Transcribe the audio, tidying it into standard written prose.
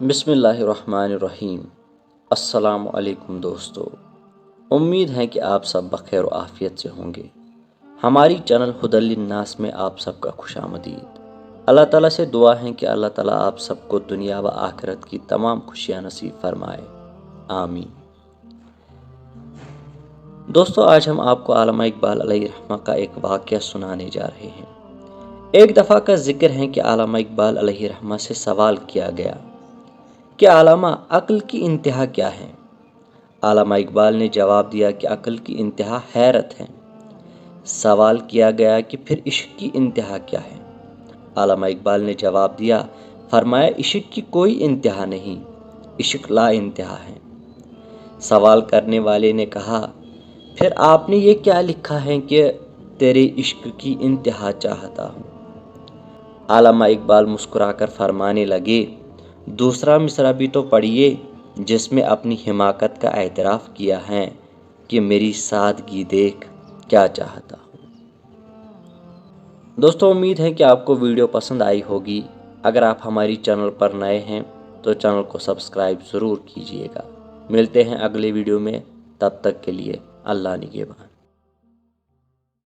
بسم اللہ الرحمن الرحیم۔ السلام علیکم دوستو، امید ہے کہ آپ سب بخیر و عافیت سے ہوں گے۔ ہماری چینل ہدی للناس میں آپ سب کا خوش آمدید۔ اللہ تعالیٰ سے دعا ہے کہ اللہ تعالیٰ آپ سب کو دنیا و آخرت کی تمام خوشیاں نصیب فرمائے، آمین۔ دوستو، آج ہم آپ کو علامہ اقبال علیہ رحمہ کا ایک واقعہ سنانے جا رہے ہیں۔ ایک دفعہ کا ذکر ہے کہ علامہ اقبال علیہ رحمہ سے سوال کیا گیا کہ علامہ، عقل کی انتہا کیا ہے؟ علامہ اقبال نے جواب دیا کہ عقل کی انتہا حیرت ہے۔ سوال کیا گیا کہ پھر عشق کی انتہا کیا ہے؟ علامہ اقبال نے جواب دیا، فرمایا عشق کی کوئی انتہا نہیں، عشق لا انتہا ہے۔ سوال کرنے والے نے کہا، پھر آپ نے یہ کیا لکھا ہے کہ تیرے عشق کی انتہا چاہتا ہوں؟ علامہ اقبال مسکرا کر فرمانے لگے، دوسرا مصرع بھی تو پڑھیے جس میں اپنی حماقت کا اعتراف کیا ہے کہ میری سادگی دیکھ کیا چاہتا ہوں۔ دوستو، امید ہے کہ آپ کو ویڈیو پسند آئی ہوگی۔ اگر آپ ہماری چینل پر نئے ہیں تو چینل کو سبسکرائب ضرور کیجیے گا۔ ملتے ہیں اگلے ویڈیو میں، تب تک کے لیے اللہ نگہبان۔